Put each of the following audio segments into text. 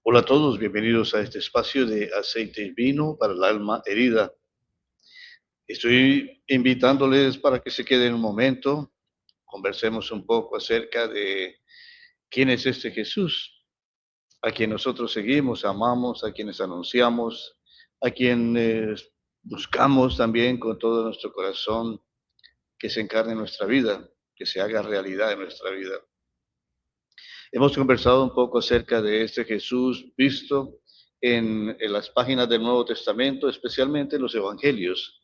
Hola a todos, bienvenidos a este espacio de aceite y vino para el alma herida. Estoy invitándoles para que se queden un momento, conversemos un poco acerca de quién es este Jesús, a quien nosotros seguimos, amamos, a quienes anunciamos, a quienes buscamos también con todo nuestro corazón que se encarne en nuestra vida, que se haga realidad en nuestra vida. Hemos conversado un poco acerca de este Jesús visto en las páginas del Nuevo Testamento, especialmente en los Evangelios,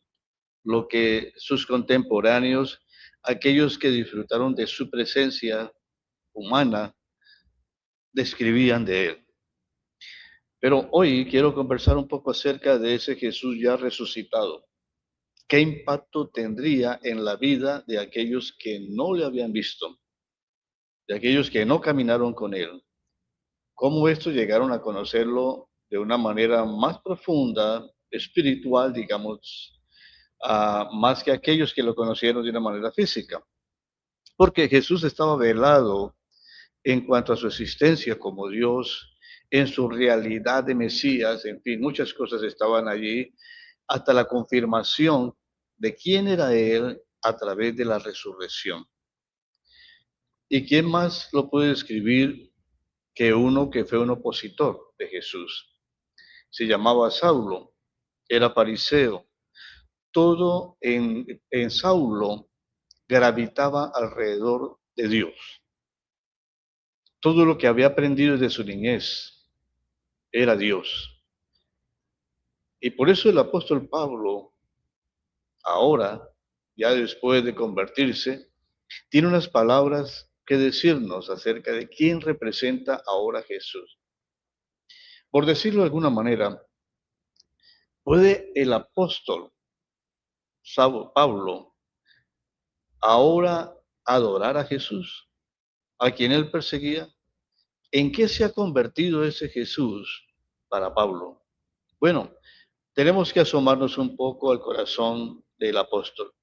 lo que sus contemporáneos, aquellos que disfrutaron de su presencia humana, describían de él. Pero hoy quiero conversar un poco acerca de ese Jesús ya resucitado. ¿Qué impacto tendría en la vida de aquellos que no le habían visto, de aquellos que no caminaron con él? ¿Cómo estos llegaron a conocerlo de una manera más profunda, espiritual, digamos, más que aquellos que lo conocieron de una manera física? Porque Jesús estaba velado en cuanto a su existencia como Dios, en su realidad de Mesías, en fin, muchas cosas estaban allí, hasta la confirmación de quién era Él a través de la resurrección. ¿Y quién más lo puede describir que uno que fue un opositor de Jesús? Se llamaba Saulo, era fariseo. Todo en Saulo gravitaba alrededor de Dios. Todo lo que había aprendido desde su niñez era Dios. Y por eso el apóstol Pablo, ahora, ya después de convertirse, tiene unas palabras que decirnos acerca de quién representa ahora a Jesús. Por decirlo de alguna manera, ¿puede el apóstol Pablo ahora adorar a Jesús, a quien él perseguía? ¿En qué se ha convertido ese Jesús para Pablo? Bueno, tenemos que asomarnos un poco al corazón del apóstol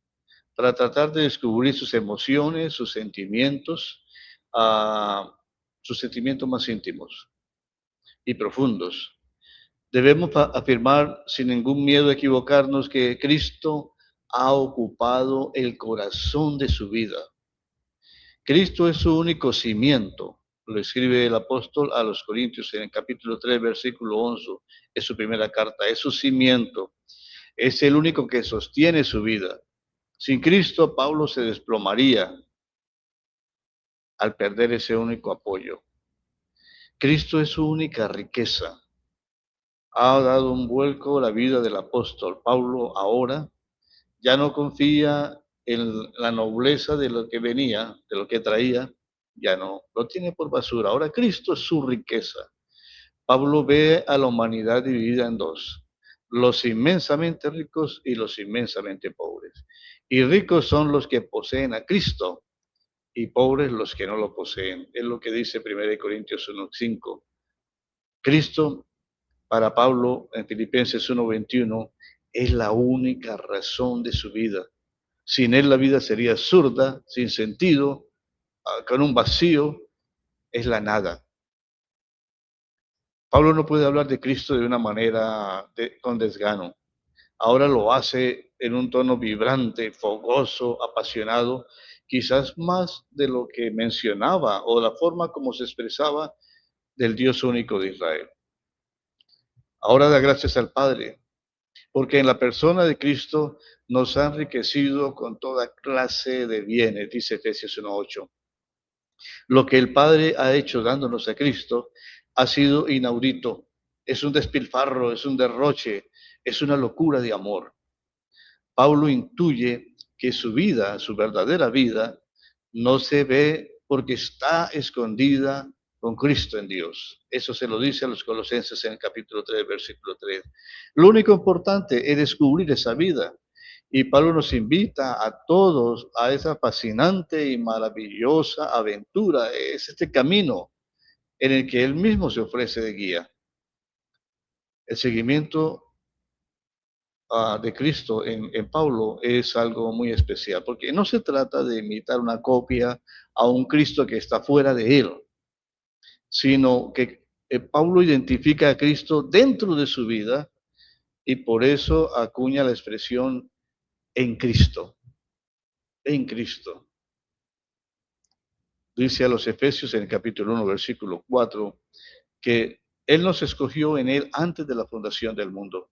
para tratar de descubrir sus emociones, sus sentimientos más íntimos y profundos. Debemos afirmar sin ningún miedo a equivocarnos que Cristo ha ocupado el corazón de su vida. Cristo es su único cimiento, lo escribe el apóstol a los Corintios en el capítulo 3, versículo 11, es su primera carta, es su cimiento, es el único que sostiene su vida. Sin Cristo, Pablo se desplomaría al perder ese único apoyo. Cristo es su única riqueza. Ha dado un vuelco la vida del apóstol. Pablo ahora ya no confía en la nobleza de lo que venía, de lo que traía, ya no, lo tiene por basura. Ahora Cristo es su riqueza. Pablo ve a la humanidad dividida en dos, los inmensamente ricos y los inmensamente pobres. Y ricos son los que poseen a Cristo y pobres los que no lo poseen. Es lo que dice 1 Corintios 1:5. Cristo, para Pablo, en Filipenses 1:21, es la única razón de su vida. Sin él la vida sería absurda, sin sentido, con un vacío, es la nada. Pablo no puede hablar de Cristo de una manera con desgano. Ahora lo hace en un tono vibrante, fogoso, apasionado, quizás más de lo que mencionaba o la forma como se expresaba del Dios único de Israel. Ahora da gracias al Padre, porque en la persona de Cristo nos ha enriquecido con toda clase de bienes, dice Efesios 1:8. Lo que el Padre ha hecho dándonos a Cristo ha sido inaudito, es un despilfarro, es un derroche, es una locura de amor. Pablo intuye que su vida, su verdadera vida, no se ve porque está escondida con Cristo en Dios. Eso se lo dice a los Colosenses en el capítulo 3, versículo 3. Lo único importante es descubrir esa vida. Y Pablo nos invita a todos a esa fascinante y maravillosa aventura. Es este camino en el que él mismo se ofrece de guía. El seguimiento de Cristo en Pablo es algo muy especial, porque no se trata de imitar una copia a un Cristo que está fuera de él, sino que Pablo identifica a Cristo dentro de su vida y por eso acuña la expresión en Cristo, en Cristo. Dice a los Efesios en el capítulo 1, versículo 4, que Él nos escogió en Él antes de la fundación del mundo,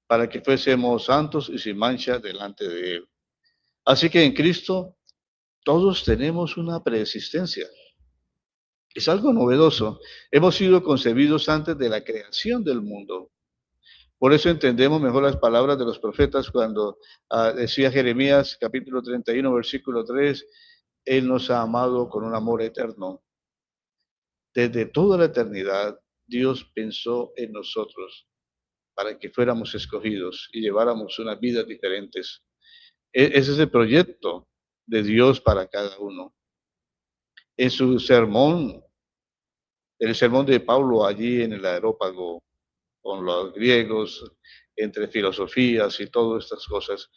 para que fuésemos santos y sin mancha delante de Él. Así que en Cristo todos tenemos una preexistencia. Es algo novedoso. Hemos sido concebidos antes de la creación del mundo. Por eso entendemos mejor las palabras de los profetas cuando decía Jeremías capítulo 31, versículo 3, Él nos ha amado con un amor eterno. Desde toda la eternidad, Dios pensó en nosotros para que fuéramos escogidos y lleváramos unas vidas diferentes. Ese es el proyecto de Dios para cada uno. En su sermón, en el sermón de Pablo allí en el Areópago, con los griegos, entre filosofías y todas estas cosas,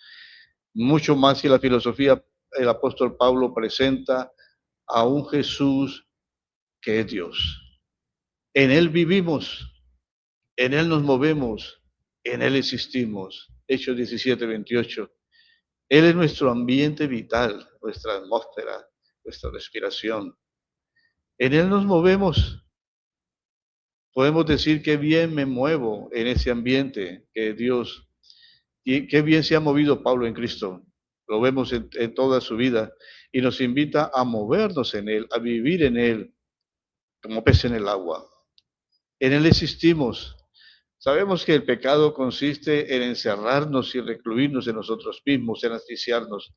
mucho más que la filosofía, el apóstol Pablo presenta a un Jesús que es Dios. En Él vivimos, en Él nos movemos, en Él existimos. Hechos 17:28. Él es nuestro ambiente vital, nuestra atmósfera, nuestra respiración. En Él nos movemos. Podemos decir que bien me muevo en ese ambiente que es Dios. Y qué bien se ha movido Pablo en Cristo. Lo vemos en toda su vida y nos invita a movernos en Él, a vivir en Él, como pez en el agua. En Él existimos. Sabemos que el pecado consiste en encerrarnos y recluirnos en nosotros mismos, en asfixiarnos.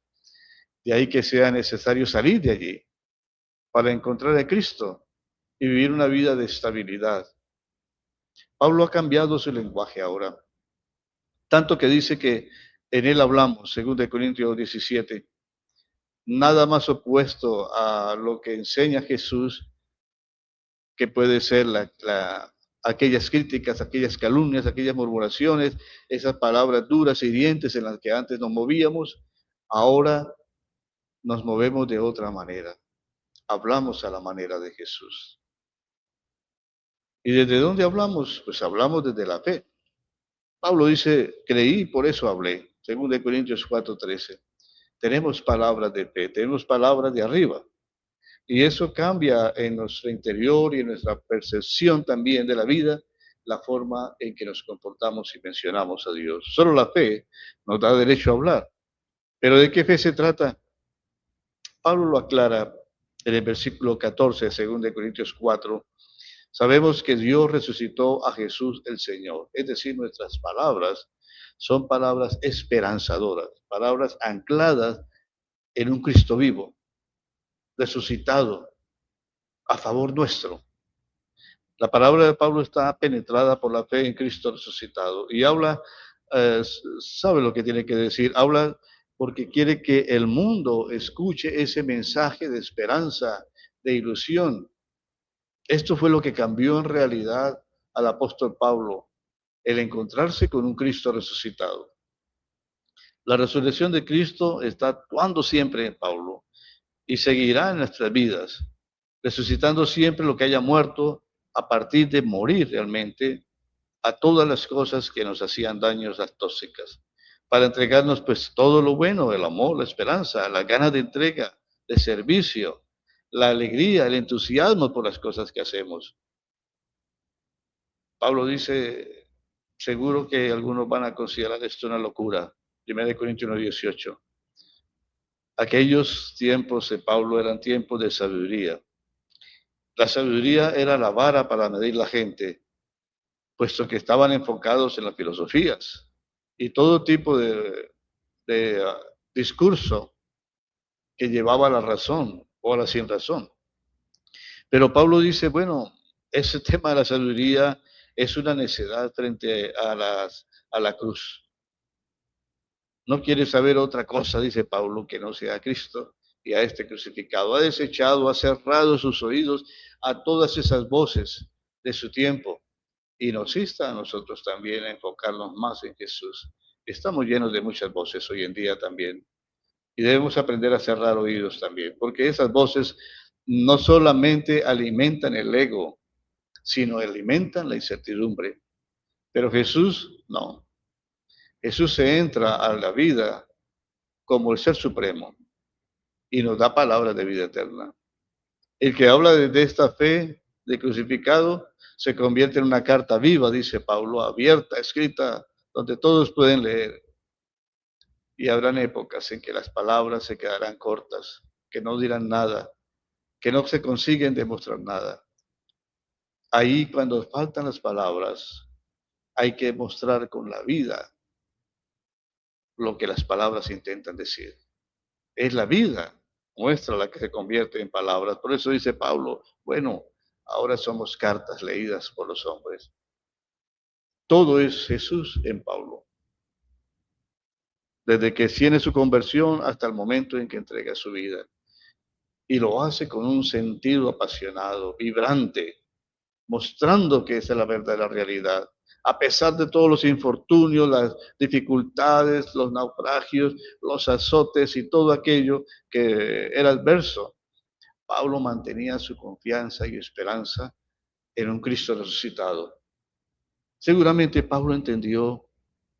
De ahí que sea necesario salir de allí para encontrar a Cristo y vivir una vida de estabilidad. Pablo ha cambiado su lenguaje ahora, tanto que dice que en Él hablamos, según de Corintios 17, nada más opuesto a lo que enseña Jesús, que puede ser aquellas críticas, aquellas calumnias, aquellas murmuraciones, esas palabras duras y hirientes en las que antes nos movíamos, ahora nos movemos de otra manera. Hablamos a la manera de Jesús. ¿Y desde dónde hablamos? Pues hablamos desde la fe. Pablo dice, creí y por eso hablé, según de Corintios 4:13. Tenemos palabras de fe, tenemos palabras de arriba. Y eso cambia en nuestro interior y en nuestra percepción también de la vida, la forma en que nos comportamos y mencionamos a Dios. Solo la fe nos da derecho a hablar. ¿Pero de qué fe se trata? Pablo lo aclara en el versículo 14, según de Corintios 4. Sabemos que Dios resucitó a Jesús el Señor. Es decir, nuestras palabras son palabras esperanzadoras, palabras ancladas en un Cristo vivo, resucitado, a favor nuestro. La palabra de Pablo está penetrada por la fe en Cristo resucitado y habla, sabe lo que tiene que decir, habla porque quiere que el mundo escuche ese mensaje de esperanza, de ilusión. Esto fue lo que cambió en realidad al apóstol Pablo, el encontrarse con un Cristo resucitado. La resurrección de Cristo está actuando siempre en Pablo y seguirá en nuestras vidas, resucitando siempre lo que haya muerto a partir de morir realmente a todas las cosas que nos hacían daños, las tóxicas, para entregarnos pues todo lo bueno, el amor, la esperanza, las ganas de entrega, de servicio, la alegría, el entusiasmo por las cosas que hacemos. Pablo dice, seguro que algunos van a considerar esto una locura. 1 Corintios 1:18. Aquellos tiempos de Pablo eran tiempos de sabiduría. La sabiduría era la vara para medir la gente, puesto que estaban enfocados en las filosofías y todo tipo de discurso que llevaba a la razón o a la sin razón. Pero Pablo dice, bueno, ese tema de la sabiduría es una necedad frente a la cruz. No quiere saber otra cosa, dice Pablo, que no sea Cristo y a este crucificado. Ha desechado, ha cerrado sus oídos a todas esas voces de su tiempo y nos insta a nosotros también a enfocarnos más en Jesús. Estamos llenos de muchas voces hoy en día también y debemos aprender a cerrar oídos también, porque esas voces no solamente alimentan el ego, sino alimentan la incertidumbre. Pero Jesús no. Jesús se entra a la vida como el Ser Supremo y nos da palabras de vida eterna. El que habla de esta fe de crucificado se convierte en una carta viva, dice Pablo, abierta, escrita, donde todos pueden leer. Y habrán épocas en que las palabras se quedarán cortas, que no dirán nada, que no se consiguen demostrar nada. Ahí, cuando faltan las palabras, hay que mostrar con la vida lo que las palabras intentan decir. Es la vida nuestra la que se convierte en palabras. Por eso dice Pablo, bueno, ahora somos cartas leídas por los hombres. Todo es Jesús en Pablo. Desde que tiene su conversión hasta el momento en que entrega su vida. Y lo hace con un sentido apasionado, vibrante, mostrando que esa es la verdadera realidad. A pesar de todos los infortunios, las dificultades, los naufragios, los azotes y todo aquello que era adverso, Pablo mantenía su confianza y esperanza en un Cristo resucitado. Seguramente Pablo entendió,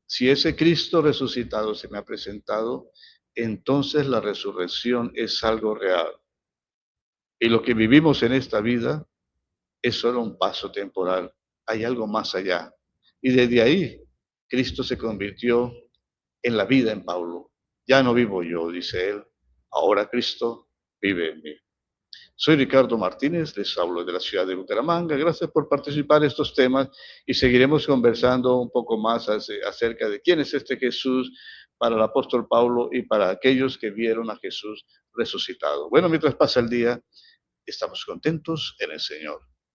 si ese Cristo resucitado se me ha presentado, entonces la resurrección es algo real. Y lo que vivimos en esta vida es solo un paso temporal. Hay algo más allá. Y desde ahí, Cristo se convirtió en la vida en Pablo. Ya no vivo yo, dice él, ahora Cristo vive en mí. Soy Ricardo Martínez, les hablo de la ciudad de Bucaramanga. Gracias por participar en estos temas y seguiremos conversando un poco más acerca de quién es este Jesús para el apóstol Pablo y para aquellos que vieron a Jesús resucitado. Bueno, mientras pasa el día, estamos contentos en el Señor.